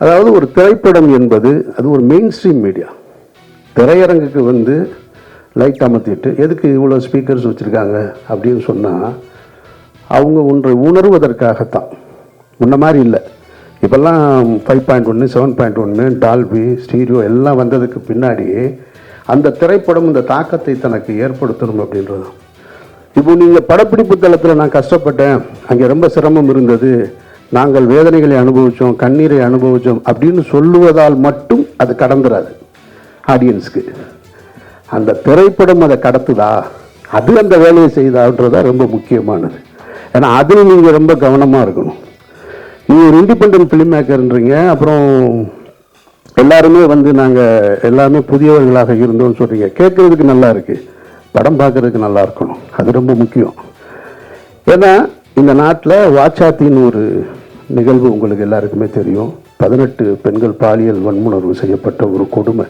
அதாவது ஒரு திரைப்படம் என்பது அது ஒரு மெயின் ஸ்ட்ரீம் மீடியா. திரையரங்குக்கு வந்து லைட் அமர்த்திட்டு எதுக்கு இவ்வளோ ஸ்பீக்கர்ஸ் வச்சுருக்காங்க அப்படின்னு சொன்னால் அவங்க ஒன்றை உணர்வதற்காகத்தான். முன்ன மாதிரி இல்லை. இப்போல்லாம் 5.1 7.1 டால்பி ஸ்டீரியோ எல்லாம் வந்ததுக்கு பின்னாடி அந்த திரைப்படம் இந்த தாக்கத்தை தனக்கு ஏற்படுத்தணும் அப்படின்றது. இப்போ நீங்கள் படப்பிடிப்பு தளத்தில் நான் கஷ்டப்பட்டேன், அங்கே ரொம்ப சிரமம் இருந்தது, நாங்கள் வேதனைகளை அனுபவித்தோம், கண்ணீரை அனுபவித்தோம் அப்படின்னு சொல்லுவதால் மட்டும் அது கடந்துராது ஆடியன்ஸுக்கு. அந்த திரைப்படம் அதை கடத்துதா, அது அந்த வேலையை செய்தான்றதா ரொம்ப முக்கியமானது. ஏன்னா அதில் நீங்கள் ரொம்ப கவனமாக இருக்கணும். நீங்கள் ஒரு இண்டிபெண்டன்ட் ஃபிலிம் மேக்கர்ன்றீங்க, அப்புறம் எல்லாருமே வந்து நாங்கள் எல்லாமே புதியவர்களாக இருந்தோம்னு சொல்கிறீங்க. கேட்குறதுக்கு நல்லா இருக்குது, படம் பார்க்குறதுக்கு நல்லா இருக்கணும், அது ரொம்ப முக்கியம். ஏன்னா இந்த நாட்டில் வாச்சாத்தின்னு ஒரு நிகழ்வு உங்களுக்கு எல்லாருக்குமே தெரியும். 18 பெண்கள் பாலியல் வன்முணர்வு செய்யப்பட்ட ஒரு கொடுமை.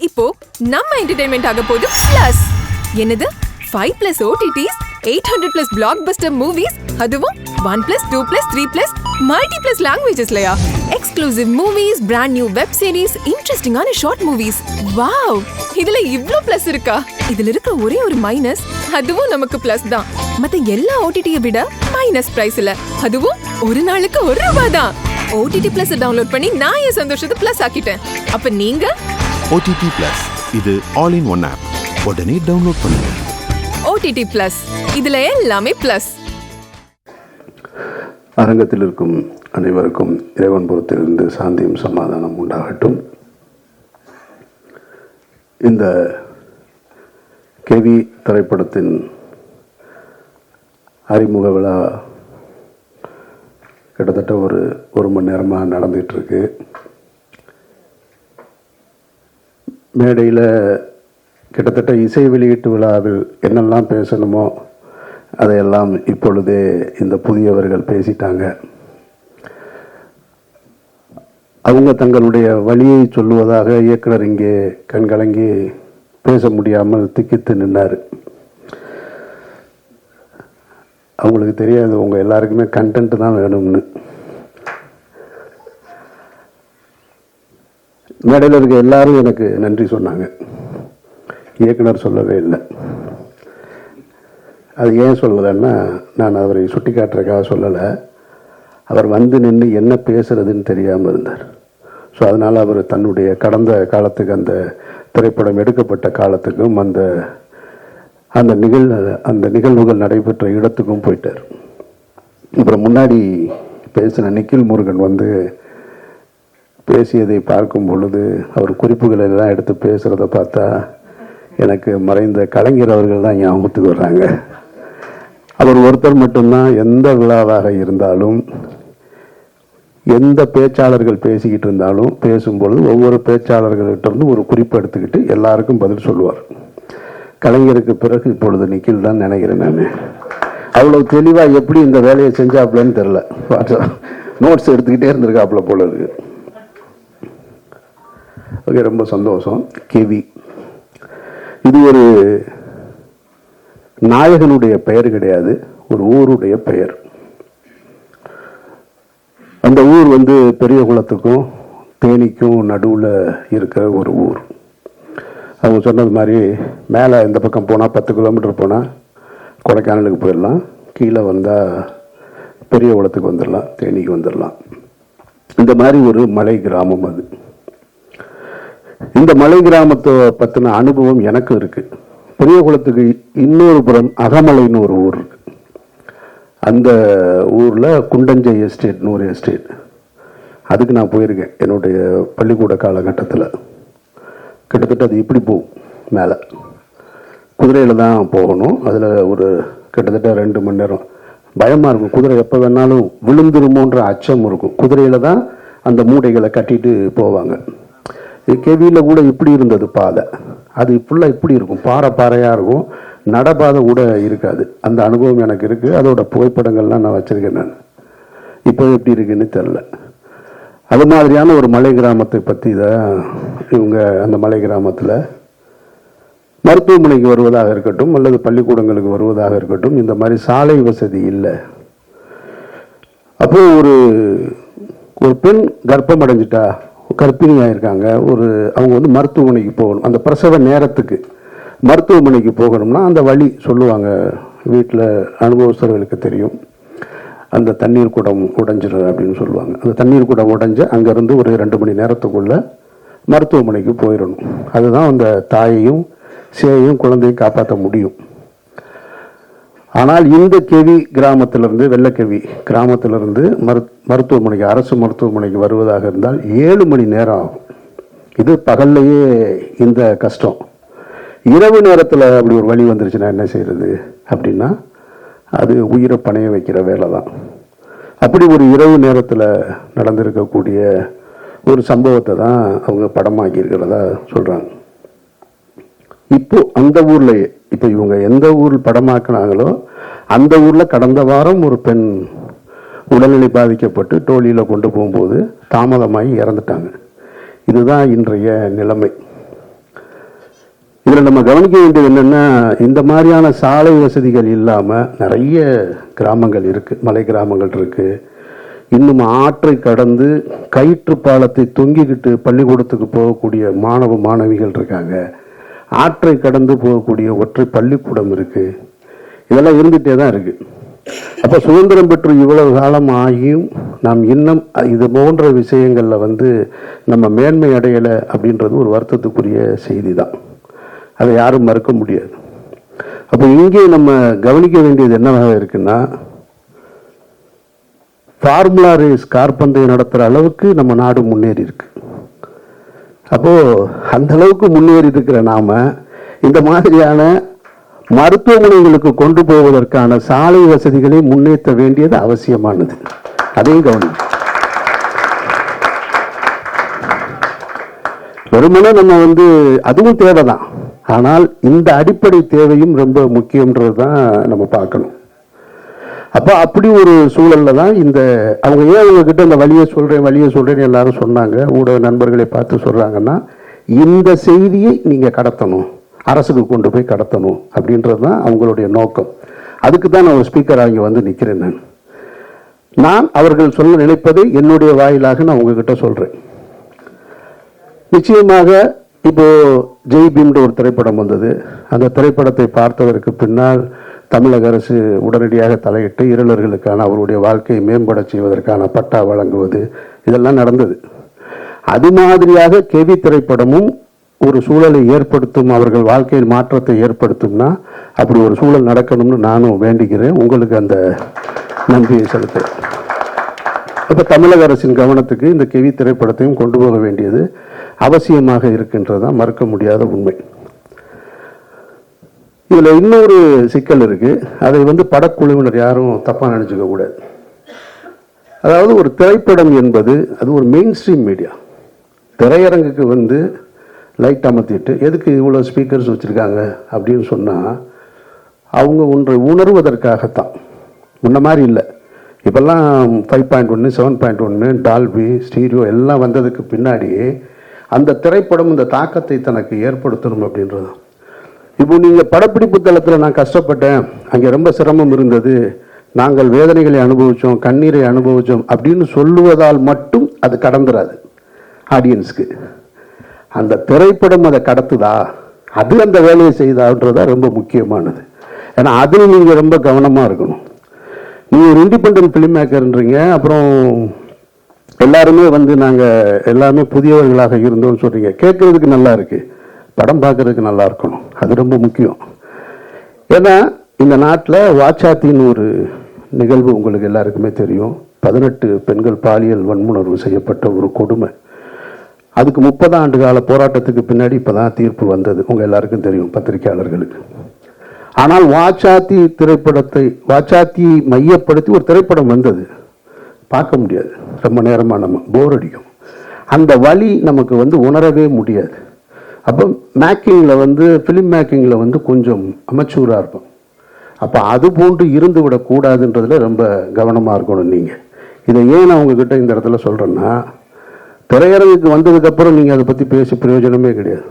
இப்போ நம்ம என்டர்டெயின்மெண்ட் ஆக போகுது பிளஸ். என்னது 5+ OTTs, 800+ blockbuster movies, அதுவும் 1+, 2+, 3+, multi+ languagesலயா? Exclusive movies, brand new web series, interesting-ஆன short movies. Wow, இதுல இவ்ளோ பிளஸ் இருக்கா? இதுல இருக்க ஒரே ஒரு மைனஸ், அதுவும் நமக்கு பிளஸ் தான். மத்த எல்லா OTT-யை விட மைனஸ் பிரைஸ்ல, அதுவும் ஒரு நாளுக்கு ₹1 தான். OTT Plus டவுன்லோட் பண்ணி நான் என் சந்தோஷத்தை பிளஸ் ஆக்கிட்டேன். அப்ப நீங்க OTT Plus, இது ஆல் இன் ஒன் ஆப். உடனே டவுன்லோட் பண்ணுங்க. OTT Plus, இதுல எல்லாமே பிளஸ். அரங்கத்தில் இருக்கும் அனைவருக்கும் இறைவன் புறத்திலிருந்து சாந்தியும் சமாதானம் உண்டாகட்டும். இந்த கேவி திரைப்படத்தின் அறிமுக விழா கிட்டத்தட்ட ஒரு மணி நேரமாக நடந்துகிட்டு இருக்கு. மேடையில் கிட்டத்தட்ட இசை வெளியீட்டு விழாவில் என்னெல்லாம் பேசணுமோ அதையெல்லாம் இப்பொழுதே இந்த புதியவர்கள் பேசிட்டாங்க. அவங்க தங்களுடைய வழியை சொல்லுவதாக இயக்குனர் இங்கே கண்கலங்கி பேச முடியாமல் திக்கித்து நின்னார். அவங்களுக்கு தெரியாது உங்கள் எல்லாருக்குமே கண்டென்ட் தான் வேணும்னு. மேடையில் இருக்க எல்லாரும் எனக்கு நன்றி சொன்னாங்க, இயக்குனர் சொல்லவே இல்லை. அது ஏன் சொல்லலைன்னா, நான் அவரை சுட்டி காட்டுறதுக்காக சொல்லலை. அவர் வந்து நின்று என்ன பேசுறதுன்னு தெரியாமல் இருந்தார். ஸோ அதனால் அவர் தன்னுடைய கடந்த காலத்துக்கு, அந்த திரைப்படம் எடுக்கப்பட்ட காலத்துக்கும், அந்த நிகழ்வுகள் நடைபெற்ற இடத்துக்கும் போயிட்டார். அப்புறம் முன்னாடி பேசின நிக்கில் முருகன் வந்து பேசியதை பார்க்கும் பொழுது, அவர் குறிப்புகளை எல்லாம் எடுத்து பேசுகிறத பார்த்தா எனக்கு மறைந்த கலைஞர் அவர்கள் தான் ஞாபகத்துக்கு வர்றாங்க. அவர் ஒருத்தர் மட்டும்தான் எந்த விழாவாக இருந்தாலும், எந்த பேச்சாளர்கள் பேசிக்கிட்டு இருந்தாலும், பேசும்பொழுது ஒவ்வொரு பேச்சாளர்கள்கிட்ட இருந்து ஒரு குறிப்பு எடுத்துக்கிட்டு எல்லாருக்கும் பதில் சொல்லுவார். கலைஞருக்கு பிறகு இப்பொழுது நிக்கில் தான் நினைக்கிறேன். நான் அவ்வளோ தெளிவாக எப்படி இந்த வேலையை செஞ்சாப்புலன்னு தெரில. நோட்ஸ் எடுத்துக்கிட்டே இருந்திருக்காப்புல போல இருக்கு. ஓகே, ரொம்ப சந்தோஷம். கேவி இது ஒரு நாயகனுடைய பெயர் கிடையாது, ஒரு ஊருடைய பெயர். அந்த ஊர் வந்து பெரிய குளத்துக்கும் தேனிக்கும் நடுவில் இருக்கிற ஒரு ஊர். அவங்க சொன்னது மாதிரி மேலே இந்த பக்கம் போனால் 10 கிலோமீட்டர் போனால் கொடைக்கானலுக்கு போயிடலாம், கீழே வந்தால் பெரிய குளத்துக்கு வந்துடலாம், தேனிக்கு வந்துடலாம். இந்த மாதிரி ஒரு மலை கிராமம் அது. இந்த மலை கிராமத்தை பற்றின அனுபவம் எனக்கு இருக்குது. பெரிய குளத்துக்கு இன்னொரு புறம் அகமலைன்னு ஒரு ஊர் இருக்கு. அந்த ஊரில் குண்டஞ்சை எஸ்டேட்னு ஒரு எஸ்டேட், அதுக்கு நான் போயிருக்கேன் என்னுடைய பள்ளிக்கூட காலகட்டத்தில். கிட்டத்தட்ட அது இப்படி போகும், மேலே குதிரையில் தான் போகணும். அதில் ஒரு கிட்டத்தட்ட 2 மணி நேரம் பயமாக இருக்கும். குதிரை எப்போ வேணாலும் விழுந்துருமோன்ற அச்சம் இருக்கும். குதிரையில் தான் அந்த மூடைகளை கட்டிட்டு போவாங்க. கேவியில் கூட இப்படி இருந்தது பாதை, அது ஃபுல்லாக இப்படி இருக்கும், பாறையாக இருக்கும், நடப்பாதை கூட இருக்காது. அந்த அனுபவம் எனக்கு இருக்குது. அதோட புகைப்படங்கள்லாம் நான் வச்சுருக்கேன். நான் இப்போ எப்படி இருக்குன்னு தெரில. அது மாதிரியான ஒரு மலை கிராமத்தை பற்றி தான் இவங்க அந்த மலை கிராமத்தில் மருத்துவமனைக்கு வருவதாக இருக்கட்டும் அல்லது பள்ளிக்கூடங்களுக்கு வருவதாக இருக்கட்டும் இந்த மாதிரி சாலை வசதி இல்லை. அப்போ ஒரு பெண் கர்ப்பம் அடைஞ்சிட்டா, கர்ப்பிணியாக இருக்காங்க, அவங்க வந்து மருத்துவமனைக்கு போகணும். அந்த பிரசவ நேரத்துக்கு மருத்துவமனைக்கு போகணும்னா அந்த வழி சொல்லுவாங்க, வீட்டில் அனுபவஸ்தர்களுக்கு தெரியும். அந்த தண்ணீர் குடம் உடைஞ்சிரு அப்படின்னு சொல்லுவாங்க. அந்த தண்ணீர் குடம் உடைஞ்சு அங்கேருந்து ஒரு 2 மணி நேரத்துக்குள்ள மருத்துவமனைக்கு போயிடணும். அதுதான் அந்த தாயையும் சேயையும் குழந்தையும் காப்பாற்ற முடியும். ஆனால் இந்த கெவி கிராமத்திலிருந்து, வெள்ளக்கெவி கிராமத்திலிருந்து மருத்துவமனைக்கு, அரசு மருத்துவமனைக்கு வருவதாக இருந்தால் 7 மணி நேரம் ஆகும். இது பகல்லையே இந்த கஷ்டம். இரவு நேரத்தில் அப்படி ஒரு வழி வந்துருச்சுன்னா என்ன செய்யறது அப்படின்னா, அது உயிரை பணைய வைக்கிற வேலை தான். அப்படி ஒரு இரவு நேரத்தில் நடந்திருக்கக்கூடிய ஒரு சம்பவத்தை தான் அவங்க படமாக்கி இருக்கிறதா சொல்கிறாங்க. இப்போ அந்த ஊர்லேயே, இப்போ இவங்க எந்த ஊர் படமாக்குனாங்களோ அந்த ஊரில் கடந்த வாரம் ஒரு பெண் உடல்நிலை பாதிக்கப்பட்டு டோலியில் கொண்டு போகும்போது தாமதமாகி இறந்துட்டாங்க. இதுதான் இன்றைய நிலைமை. இதில் நம்ம கவனிக்க வேண்டியது என்னென்னா, இந்த மாதிரியான சாலை வசதிகள் இல்லாமல் நிறைய கிராமங்கள் இருக்குது, மலை கிராமங்கள் இருக்குது. இன்னும் ஆற்றை கடந்து கயிற்று பாலத்தை தொங்கிக்கிட்டு பள்ளிக்கூடத்துக்கு போகக்கூடிய மாணவ மாணவிகள் இருக்காங்க. ஆற்றை கடந்து போகக்கூடிய ஒற்றை பள்ளிக்கூடம் இருக்குது. இதெல்லாம் இருந்துகிட்டே தான் இருக்குது. அப்போ சுதந்திரம் பெற்று இவ்வளவு காலம் ஆகியும் நாம் இன்னும் இது போன்ற விஷயங்களில் வந்து நம்ம மேன்மை அடையலை அப்படின்றது ஒரு வருத்தத்துக்குரிய செய்தி தான். அதை யாரும் மறுக்க முடியாது. அப்போ இங்கே நம்ம கவனிக்க வேண்டியது என்னவாக இருக்குன்னா, ஃபார்முலா ரேஸ் கார்பந்தயம் நடத்துகிற அளவுக்கு நம்ம நாடு முன்னேறி இருக்கு. அப்போ அந்த அளவுக்கு முன்னேறி இருக்கிற நாம இந்த மாதிரியான மருத்துவமனைகளுக்கு கொண்டு போவதற்கான சாலை வசதிகளை முன்னேற்ற வேண்டியது அவசியமானது. அதையும் கவனி. வெறுமனே நம்ம வந்து அதுவும் தேவைதான், ஆனால் இந்த அடிப்படை தேவையும் ரொம்ப முக்கியன்றது தான் நம்ம பார்க்கணும். அப்போ அப்படி ஒரு சூழல்ல தான் இந்த அவங்க ஏன் அவங்க கிட்ட இந்த வழியை சொல்றேன்னு எல்லாரும் சொன்னாங்க, ஊடக நண்பர்களை பார்த்து சொல்றாங்கன்னா, இந்த செய்தியை நீங்க கடத்தணும், அரசுக்கு கொண்டு போய் கடத்தணும் அப்படின்றது தான் அவங்களுடைய நோக்கம். அதுக்கு தான் நான் ஒரு ஸ்பீக்கர் இங்கே வந்து நிற்கிறேன். நான் அவர்கள் சொல்ல நினைப்பதை என்னுடைய வாயிலாக நான் உங்ககிட்ட சொல்றேன். நிச்சயமாக இப்போ ஜெய் பீம்ன்ற ஒரு திரைப்படம் வந்தது. அந்த திரைப்படத்தை பார்த்ததற்கு பின்னால் தமிழக அரசு உடனடியாக தலையிட்டு இருளர்களுக்கான அவருடைய வாழ்க்கையை மேம்பட செய்வதற்கான பட்டா வழங்குவது இதெல்லாம் நடந்தது. அது மாதிரியாக கெவி திரைப்படமும் ஒரு சூழலை ஏற்படுத்தும், அவர்கள் வாழ்க்கையில் மாற்றத்தை ஏற்படுத்தும்னா அப்படி ஒரு சூழல் நடக்கணும்னு நானும் வேண்டிக்கிறேன். உங்களுக்கு அந்த நன்றியை செலுத்துறேன். இப்போ தமிழக அரசின் கவனத்துக்கு இந்த கெவி திரைப்படத்தையும் கொண்டு போக வேண்டியது அவசியமாக இருக்கின்றதுதான் மறுக்க முடியாத உண்மை. இதுல இன்னொரு சிக்கல் இருக்கு. அதை வந்து படக்குழுவினர் யாரும் தப்பா நினைச்சுக்க கூடாது. அதாவது ஒரு திரைப்படம் என்பது அது ஒரு மெயின் ஸ்ட்ரீம் மீடியா. திரையரங்குக்கு வந்து லைட் அமர்த்திட்டு எதுக்கு இவ்வளோ ஸ்பீக்கர்ஸ் வச்சுருக்காங்க அப்படின்னு சொன்னால் அவங்க ஒன்றை உணர்வதற்காகத்தான். முன்ன மாதிரி இல்லை. இப்போல்லாம் 5.1 7.1 டால்பி ஸ்டீரியோ எல்லாம் வந்ததுக்கு பின்னாடி அந்த திரைப்படம் இந்த தாக்கத்தை தனக்கு ஏற்படுத்தணும் அப்படின்றது. இப்போ நீங்கள் படப்பிடிப்பு தளத்தில் நான் கஷ்டப்பட்டேன், அங்கே ரொம்ப சிரமம் இருந்தது, நாங்கள் வேதனைகளை அனுபவித்தோம், கண்ணீரை அனுபவித்தோம் அப்படின்னு சொல்லுவதால் மட்டும் அது கடந்துராது ஆடியன்ஸுக்கு. அந்த திரைப்படம் அதை கடத்துதா, அது அந்த வேலையை செய்தான்றதா ரொம்ப முக்கியமானது. ஏன்னா அதில் நீங்கள் ரொம்ப கவனமாக இருக்கணும். நீங்கள் ஒரு இண்டிபெண்டன்ட் ஃபிலிம் மேக்கர்ன்றீங்க, அப்புறம் எல்லாருமே வந்து நாங்கள் எல்லாமே புதியவர்களாக இருந்தோம்னு சொல்கிறீங்க. கேட்குறதுக்கு நல்லா இருக்குது, படம் பார்க்கறதுக்கு நல்லா இருக்கணும், அது ரொம்ப முக்கியம். ஏன்னா இந்த நாட்டில் வாச்சாத்தின்னு ஒரு நிகழ்வு உங்களுக்கு எல்லாருக்குமே தெரியும். 18 பெண்கள் பாலியல் வன்முணர்வு செய்யப்பட்ட ஒரு கொடுமை. அதுக்கு 30 ஆண்டு கால போராட்டத்துக்கு பின்னாடி இப்போதான் தீர்ப்பு வந்தது, உங்கள் எல்லாருக்கும் தெரியும், பத்திரிகையாளர்களுக்கு. ஆனால் வாச்சாத்தியை மையப்படுத்தி ஒரு திரைப்படம் வந்தது, பார்க்க முடியாது, ரொம்ப நேரமாக நம்ம போர் அடிக்கும். அந்த வழி நமக்கு வந்து உணரவே முடியாது. அப்போ மேக்கிங்கில் வந்து ஃபிலிம் மேக்கிங்கில் வந்து கொஞ்சம் அமெச்சூராக இருக்கும். அப்போ அது போன்று இருந்து விடக்கூடாதுன்றதுல ரொம்ப கவனமாக இருக்கணும் நீங்கள். இதை ஏன் நான் உங்ககிட்ட இந்த இடத்துல சொல்கிறேன்னா, திரையரங்குக்கு வந்ததுக்கப்புறம் நீங்கள் அதை பற்றி பேசி பிரயோஜனமே கிடையாது.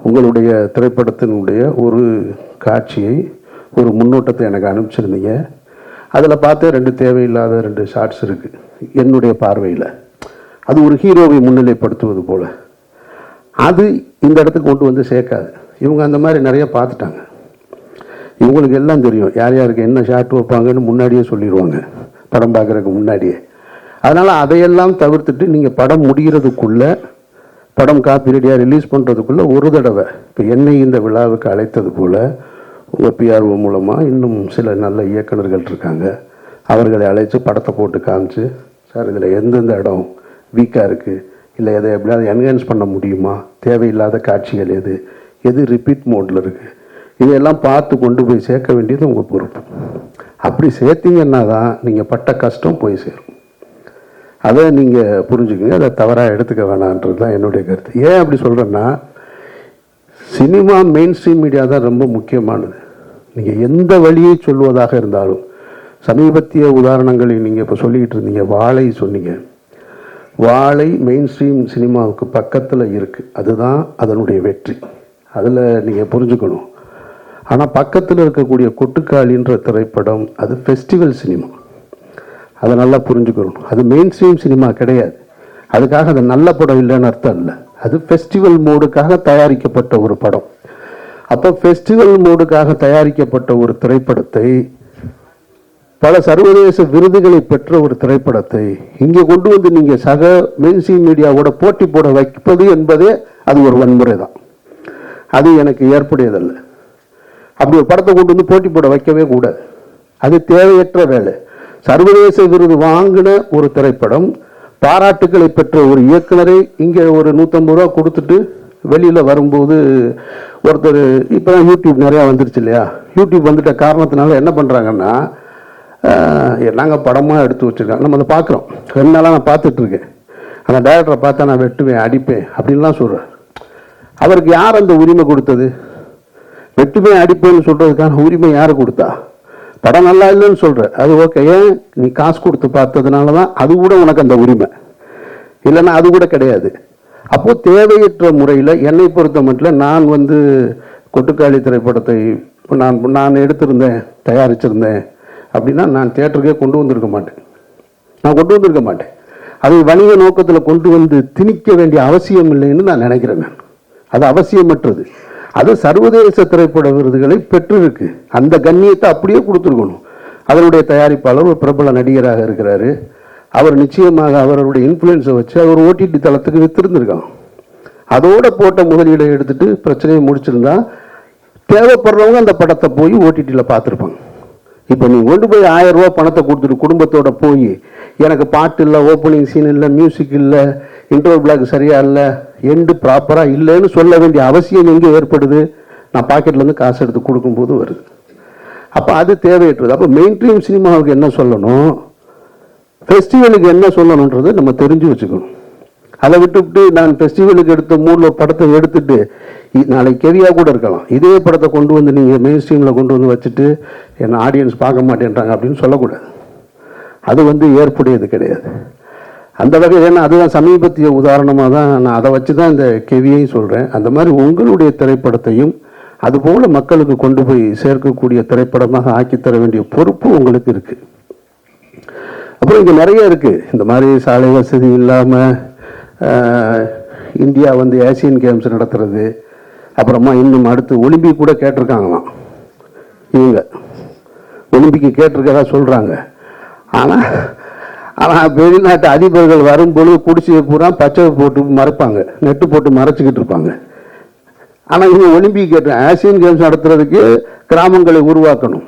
உங்களுடைய திரைப்படத்தினுடைய ஒரு காட்சியை, ஒரு முன்னோட்டத்தை எனக்கு அனுப்பிச்சிருந்தீங்க. அதில் பார்த்து 2 தேவையில்லாத 2 ஷார்ட்ஸ் இருக்குது என்னுடைய பார்வையில். அது ஒரு ஹீரோவை முன்னிலைப்படுத்துவது போல். அது இந்த இடத்துக்கு கொண்டு வந்து சேர்க்காது. இவங்க அந்த மாதிரி நிறைய பார்த்துட்டாங்க. இவங்களுக்கு எல்லாம் தெரியும் யார் யாருக்கு என்ன ஷார்ட் வைப்பாங்கன்னு முன்னாடியே சொல்லிடுவாங்க, படம் பார்க்குறதுக்கு முன்னாடியே. அதனால் அதையெல்லாம் தவிர்த்துட்டு நீங்கள் படம் முடிகிறதுக்குள்ளே, படம் காப்பி ரெடியாக ரிலீஸ் பண்ணுறதுக்குள்ளே ஒரு தடவை இப்போ என்னை இந்த விழாவுக்கு அழைத்தது போல் உங்கள் பிஆர்ஓ மூலமாக இன்னும் சில நல்ல இயக்குநர்கள் இருக்காங்க, அவர்களை அழைச்சி படத்தை போட்டு காமிச்சு, சார் இதில் எந்தெந்த இடம் வீக்காக இருக்குது, இல்லை எதை எப்படியாவது என்ஹான்ஸ் பண்ண முடியுமா, தேவையில்லாத காட்சிகள் எது எது ரிப்பீட் மோடில் இருக்குது, இதையெல்லாம் பார்த்து கொண்டு போய் சேர்க்க வேண்டியது உங்கள் பொறுப்பு. அப்படி சேர்த்தீங்கன்னா தான் நீங்கள் பட்ட கஷ்டம் போய் சேரும். அதை நீங்கள் புரிஞ்சுக்கங்க, அதை தவறாக எடுத்துக்க வேணான்றது தான் என்னுடைய கருத்து. ஏன் அப்படி சொல்கிறேன்னா, சினிமா மெயின் ஸ்ட்ரீம் மீடியா தான் ரொம்ப முக்கியமானது. நீங்கள் எந்த வழியை சொல்வதாக இருந்தாலும், சமீபத்திய உதாரணங்களை நீங்கள் இப்போ சொல்லிக்கிட்டு இருந்தீங்க, வாழை சொன்னீங்க. வாழை மெயின் ஸ்ட்ரீம் சினிமாவுக்கு பக்கத்தில் இருக்குது, அதுதான் அதனுடைய வெற்றி. அதில் நீங்கள் புரிஞ்சுக்கணும். ஆனால் பக்கத்தில் இருக்கக்கூடிய கொட்டுக்காளின்ற திரைப்படம் அது ஃபெஸ்டிவல் சினிமா, அதை நல்லா புரிஞ்சுக்கணும். அது மெயின் ஸ்ட்ரீம் சினிமா கிடையாது. அதுக்காக அது நல்ல படம் இல்லைன்னு அர்த்தம் இல்லை. அது ஃபெஸ்டிவல் மோடுக்காக தயாரிக்கப்பட்ட ஒரு படம். அப்போ ஃபெஸ்டிவல் மோடுக்காக தயாரிக்கப்பட்ட ஒரு திரைப்படத்தை, பல சர்வதேச விருதுகளை பெற்ற ஒரு திரைப்படத்தை இங்கே கொண்டு வந்து நீங்கள் சக மெயின் ஸ்ட்ரீம் மீடியாவோட போட்டி போட வைப்பது என்பதே அது ஒரு வன்முறை தான். அது எனக்கு ஏற்புடையதல்ல. அப்படி ஒரு படத்தை கொண்டு வந்து போட்டி போட வைக்கவே கூடாது. அது தேவையற்ற வேலை. சர்வதேச விருது வாங்கின ஒரு திரைப்படம், பாராட்டுக்களை பெற்ற ஒரு இயக்குனரை இங்கே ஒரு 150 ரூபா கொடுத்துட்டு வெளியில் வரும்போது ஒருத்தர், இப்போ தான் யூடியூப் நிறையா வந்துருச்சு இல்லையா, யூடியூப் வந்துட்ட காரணத்தினால என்ன பண்ணுறாங்கன்னா, நாங்கள் படமாக எடுத்து வச்சுருக்காங்க, நம்ம அதை பார்க்குறோம். 2 நாளாக நான் பார்த்துட்ருக்கேன். அந்த டைரக்டரை பார்த்தா நான் வெட்டுவேன் அடிப்பேன் அப்படின்லாம் சொல்கிறேன். அவருக்கு யார் அந்த உரிமை கொடுத்தது? வெட்டுவேன் அடிப்பேன்னு சொல்கிறதுக்கான உரிமை யார் கொடுத்தா? படம் நல்லா இல்லைன்னு சொல்கிற, அது ஓகே, ஏன் நீ காசு கொடுத்து பார்த்ததுனால தான் அது கூட உனக்கு அந்த உரிமை, இல்லைன்னா அது கூட கிடையாது. அப்போது தேவையற்ற முறையில் என்னை பொறுத்த மட்டும் நான் கொட்டுக்காளி திரைப்படத்தை நான் எடுத்திருந்தேன், தயாரிச்சிருந்தேன் அப்படின்னா நான் தியேட்டருக்கே கொண்டு வந்திருக்க மாட்டேன். அதை வணிக நோக்கத்தில் கொண்டு வந்து திணிக்க வேண்டிய அவசியம் இல்லைன்னு நான் நினைக்கிறேன். அது அவசியமற்றது. அது சர்வதேச திரைப்பட விருதுகளை பெற்றிருக்கு. அந்த கண்ணியத்தை அப்படியே கொடுத்துருக்கணும். அதனுடைய தயாரிப்பாளர் ஒரு பிரபல நடிகராக இருக்கிறாரு. அவர் நிச்சயமாக அவருடைய இன்ஃப்ளூயன்ஸை வச்சு அவர் ஓடிடி தளத்துக்கு வித்திருந்திருக்காங்க. அதோட போட்ட முதலீடை எடுத்துட்டு பிரச்சனையை முடிச்சிருந்தா தேவைப்படுறவங்க அந்த படத்தை போய் ஓடிடியில் பார்த்துருப்பாங்க. இப்போ நீ கொண்டு போய் 1000 ரூபா பணத்தை கொடுத்துட்டு குடும்பத்தோட போய் எனக்கு பாட்டு இல்லை, ஓப்பனிங் சீன் இல்லை, மியூசிக் இல்லை, இன்டர்வல் பிளாக் சரியா இல்லை, எண்டு ப்ராப்பராக இல்லைன்னு சொல்ல வேண்டிய அவசியம் எங்கே ஏற்படுது? நான் பாக்கெட்லேருந்து காசு எடுத்து கொடுக்கும்போது வருது. அப்போ அது தேவையற்றது. அப்போ மெயின் ஸ்ட்ரீம் சினிமாவுக்கு என்ன சொல்லணும், ஃபெஸ்டிவலுக்கு என்ன சொல்லணுன்றது நம்ம தெரிஞ்சு வச்சுக்கணும். அதை விட்டுவிட்டு நான் ஃபெஸ்டிவலுக்கு எடுத்த மூடில் படத்தை எடுத்துட்டு நாளைக்கு கெவியாக கூட இருக்கலாம், இதே படத்தை கொண்டு வந்து நீங்கள் மெயின் ஸ்ட்ரீமில் கொண்டு வந்து வச்சுட்டு என்ன ஆடியன்ஸ் பார்க்க மாட்டேன்றாங்க அப்படின்னு சொல்லக்கூடாது. அது ஏற்புடையது கிடையாது. அந்த வகையில் ஏன்னா அதுதான் சமீபத்திய உதாரணமாக தான் நான் அதை வச்சு தான் இந்த கெவியையும் சொல்கிறேன். அந்த மாதிரி உங்களுடைய திரைப்படத்தையும் அதுபோல் மக்களுக்கு கொண்டு போய் சேர்க்கக்கூடிய திரைப்படமாக ஆக்கித்தர வேண்டிய பொறுப்பு உங்களுக்கு இருக்குது. அப்புறம் இங்கே நிறைய இருக்குது. இந்த மாதிரி சாலை வசதி இல்லாமல் இந்தியா ஏசியன் கேம்ஸ் நடத்துறது, அப்புறமா இன்னும் அடுத்து ஒலிம்பிக் கூட கேட்டிருக்காங்களாம். இவங்க ஒலிம்பிக்கு கேட்டிருக்கதா சொல்கிறாங்க. ஆனால் வெளிநாட்டு அதிபர்கள் வரும்பொழுது குடிசையை பூரா பச்சை போட்டு மறைப்பாங்க, நெட்டு போட்டு மறைச்சிக்கிட்டு இருப்பாங்க. ஆனால் இவங்க ஒலிம்பிக் கேட்ட ஆசியன் கேம்ஸ் நடத்துறதுக்கு கிராமங்களை உருவாக்கணும்.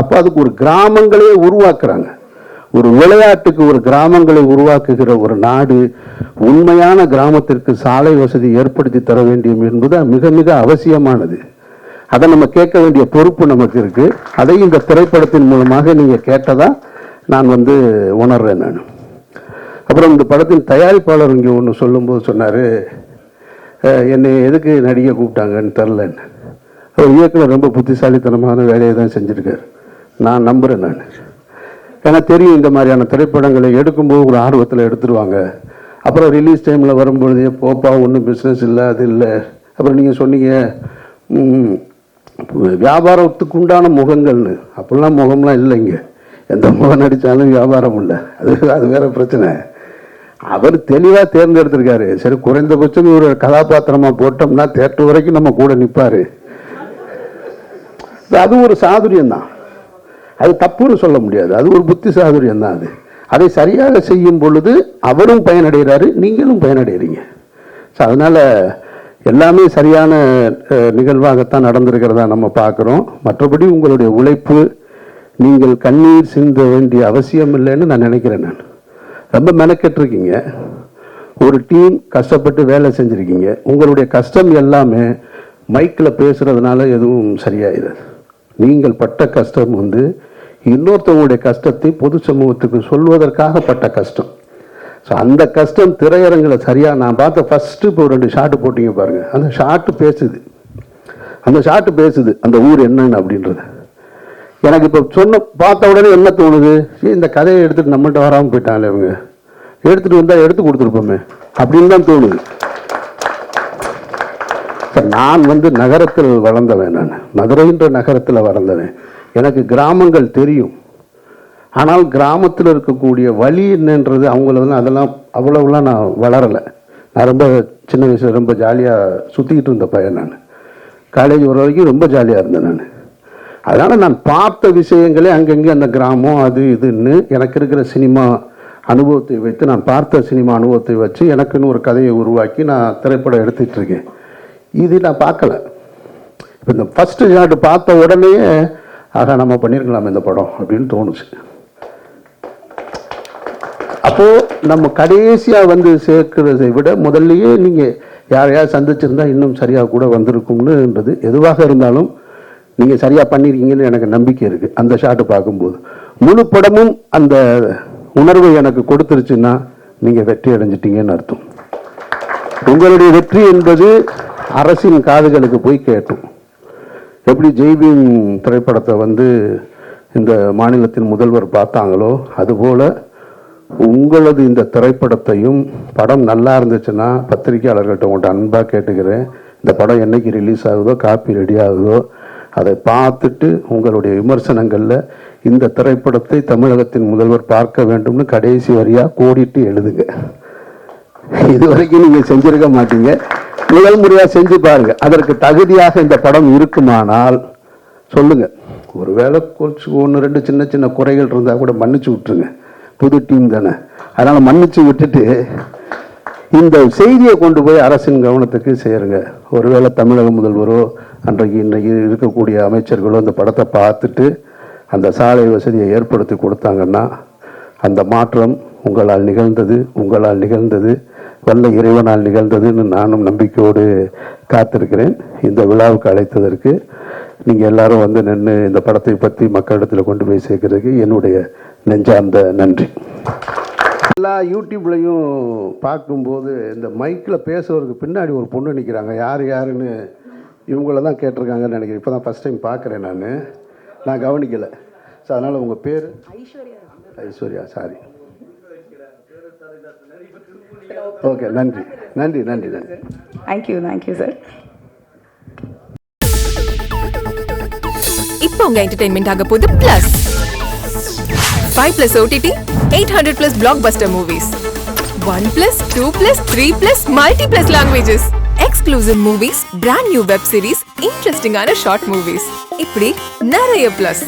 அப்போ அதுக்கு ஒரு கிராமங்களே உருவாக்குறாங்க. ஒரு விளையாட்டுக்கு ஒரு கிராமங்களை உருவாக்குகிற ஒரு நாடு உண்மையான கிராமத்திற்கு சாலை வசதி ஏற்படுத்தி தர வேண்டும் என்பது மிக மிக அவசியமானது. அதை நம்ம கேட்க வேண்டிய பொறுப்பு நமக்கு இருக்கு. அதை இந்த திரைப்படத்தின் மூலமாக நீங்க கேட்டதா நான் உணர்றேன். நான் அப்புறம் இந்த படத்தின் தயாரிப்பாளர் இங்கே ஒன்று சொல்லும்போது சொன்னார், என்னை எதுக்கு நடிகை கூப்பிட்டாங்கன்னு தெரிலன்னு. அவர் இயக்குனர் ரொம்ப புத்திசாலித்தனமான வேலையை தான் செஞ்சுருக்கார், நான் நம்புகிறேன். நான் ஏன்னா தெரியும், இந்த மாதிரியான திரைப்படங்களை எடுக்கும்போது ஒரு ஆர்வத்தில் எடுத்துருவாங்க. அப்புறம் ரிலீஸ் டைமில் வரும்பொழுதே போப்பா ஒன்றும் பிஸ்னஸ் இல்லை அது இல்லை. அப்புறம் நீங்கள் சொன்னீங்க வியாபாரத்துக்கு உண்டான முகங்கள்னு. அப்படிலாம் முகம்லாம் இல்லைங்க. எந்த முகம் நடித்தாலும் வியாபாரம் இல்லை. அது வேற பிரச்சனை. அவர் தெளிவாக தேர்ந்தெடுத்திருக்காரு. சரி, குறைந்தபட்சம் ஒரு கதாபாத்திரமாக போட்டோம்னா தேட்டர் வரைக்கும் நம்ம கூட நிற்பார். அது ஒரு சாதுரியம் தான். அது தப்புன்னு சொல்ல முடியாது. அது ஒரு புத்தி சாதுரியம் தான். அதை சரியாக செய்யும் பொழுது அவரும் பயனடைகிறாரு, நீங்களும் பயனடைகிறீங்க. ஸோ அதனால் எல்லாமே சரியான நிகழ்வாகத்தான் நடந்திருக்கிறதா நம்ம பார்க்குறோம். மற்றபடி உங்களுடைய உழைப்பு, நீங்கள் கண்ணீர் சிந்த வேண்டிய அவசியம் இல்லைன்னு நான் நினைக்கிறேன். நான் ரொம்ப மெனக்கெட்டிருக்கீங்க. ஒரு டீம் கஷ்டப்பட்டு வேலை செஞ்சுருக்கீங்க. உங்களுடைய கஷ்டம் எல்லாமே மைக்கில் பேசுகிறதுனால எதுவும் சரியாயிடாது. நீங்கள் பட்ட கஷ்டம் இன்னொருத்தவங்களுடைய கஷ்டத்தை பொது சமூகத்துக்கு சொல்வதற்காக பட்ட கஷ்டம். ஸோ அந்த கஷ்டம் திரையரங்கில் சரியாக நான் பார்த்த ஃபஸ்ட்டு இப்போ 2 ஷாட்டு போட்டிங்க பாருங்கள். அந்த ஷாட்டு பேசுது அந்த ஊர் என்னன்னு அப்படின்றது. எனக்கு இப்போ பார்த்த உடனே என்ன தோணுது, இந்த கதையை எடுத்துகிட்டு நம்மள்கிட்ட வராமல் போயிட்டாங்களே, இவங்க எடுத்துகிட்டு வந்தால் எடுத்து கொடுத்துருப்போமே அப்படின்னு தான் தோணுது. நான் நகரத்தில் வளர்ந்தவன். நான் மதுரைன்ற நகரத்தில் வளர்ந்தவன். எனக்கு கிராமங்கள் தெரியும். ஆனால் கிராமத்தில் இருக்கக்கூடிய வழி என்னன்றது அதெல்லாம் அவ்வளவுலாம் நான் வளரலை. நான் ரொம்ப சின்ன வயசில் ரொம்ப ஜாலியாக சுற்றிக்கிட்டு இருந்த பையன். நான் காலேஜ் வர வரைக்கும் ரொம்ப ஜாலியாக இருந்தேன். நான் அதனால் நான் பார்த்த விஷயங்களே அங்கங்கே அந்த கிராமம் அது இதுன்னு எனக்கு இருக்கிற சினிமா அனுபவத்தை வைத்து, நான் பார்த்த சினிமா அனுபவத்தை வச்சு எனக்குன்னு ஒரு கதையை உருவாக்கி நான் திரைப்படம் எடுத்துகிட்டு இருக்கேன். இது நான் பார்க்கல. இப்போ இந்த ஃபஸ்ட்டு ஷாட் பார்த்த உடனே ஆக நம்ம பண்ணியிருக்கலாம் இந்த படம் அப்படின்னு தோணுச்சு. அப்போது நம்ம கடைசியாக சேர்க்கிறதை விட முதல்லையே நீங்கள் யாரையாவது சந்திச்சிருந்தா இன்னும் சரியாக கூட வந்திருக்கும்னுன்றது. எதுவாக இருந்தாலும் நீங்கள் சரியாக பண்ணியிருக்கீங்கன்னு எனக்கு நம்பிக்கை இருக்குது. அந்த ஷாட்டு பார்க்கும்போது முழு படமும் அந்த உணர்வை எனக்கு கொடுத்துருச்சுன்னா நீங்கள் வெற்றி அடைஞ்சிட்டீங்கன்னு அர்த்தம். உங்களுடைய வெற்றி என்பது அரசின் காதுகளுக்கு போய் கேட்டும். எப்படி ஜெய்பீம் திரைப்படத்தை இந்த மாநிலத்தின் முதல்வர் பார்த்தாங்களோ அதுபோல் உங்களது இந்த திரைப்படத்தையும் படம் நல்லா இருந்துச்சுன்னா பத்திரிகையாளர்கள்ட்ட உங்கள்கிட்ட அன்பாக கேட்டுக்கிறேன், இந்த படம் என்னைக்கு ரிலீஸ் ஆகுதோ காப்பி ரெடி ஆகுதோ அதை பார்த்துட்டு உங்களுடைய விமர்சனங்களில் இந்த திரைப்படத்தை தமிழகத்தின் முதல்வர் பார்க்க வேண்டும்னு கடைசி வரியாக கோடிட்டு எழுதுங்க. இது வரைக்கும் நீங்கள் செஞ்சிருக்க மாட்டீங்க. முதல் முறையாக செஞ்சு பாருங்க. அதற்கு தகுதியாக இந்த படம் இருக்குமானால் சொல்லுங்க. ஒருவேளை 1-2 சின்ன சின்ன குறைகள் இருந்தால் கூட மன்னிச்சு விட்டுருங்க. புது டீம் தானே, அதனால மன்னிச்சு விட்டுட்டு இந்த செய்தியை கொண்டு போய் அரசின் கவனத்துக்கு சேருங்க. ஒருவேளை தமிழக முதல்வரோ இன்றைக்கு இருக்கக்கூடிய அமைச்சர்களோ இந்த படத்தை பார்த்துட்டு அந்த சாலை வசதியை ஏற்படுத்தி கொடுத்தாங்கன்னா அந்த மாற்றம் உங்களால் நிகழ்ந்தது வல்ல இறைவனால் நிகழ்ந்ததுன்னு நானும் நம்பிக்கையோடு காத்திருக்கிறேன். இந்த விழாவுக்கு அழைத்ததற்கு நீங்கள் எல்லாரும் நின்று இந்த படத்தை பற்றி மக்களிடத்தில் கொண்டு போய் சேர்க்கறதுக்கு என்னுடைய நெஞ்சார்ந்த நன்றி. எல்லா யூடியூப்லையும் பார்க்கும்போது இந்த மைக்கில் பேசுறதுக்கு பின்னாடி ஒரு பொண்ணு நிற்கிறாங்க. யாருன்னு இவங்கள தான் கேட்டிருக்காங்கன்னு நினைக்கிறேன். இப்போ தான் ஃபஸ்ட் டைம் பார்க்குறேன். நான் கவனிக்கலை. ஸோ அதனால் உங்கள் பேர் ஐஸ்வர்யா. சாரி. ஓகே, நன்றி. Thank you sir. இப்போ உங்க என்டர்டெயின்மெண்ட் ஆக போகுது plus 5+ OTT 800+ blockbuster movies 1+, 2+, 3+, multi+ languages exclusive movies, brand new web series, interesting ஆன short movies. இப்படி நிறைய பிளஸ்.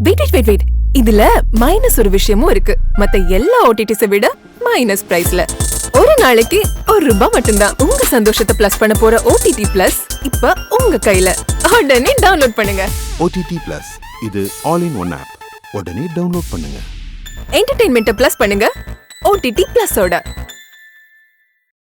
வெயிட் இதுல மைனஸ் ஒரு விஷயமும் இருக்கு. மத்த எல்லா OTTs விட மைனஸ் பிரைஸ்ல ஒரு நாளைக்கு ₹1 மட்டும்தான். உங்க சந்தோஷத்தை பிளஸ் பண்ண போற OTT பிளஸ் இப்ப உங்க கையில. உடனே டவுன்லோட் பண்ணுங்க. OTT பிளஸ் இது ஆல் இன் ஒன் ஆப். உடனே டவுன்லோட் பண்ணுங்க. என்டர்டெயின்மெண்ட்டை பிளஸ் பண்ணுங்க OTT பிளஸோட.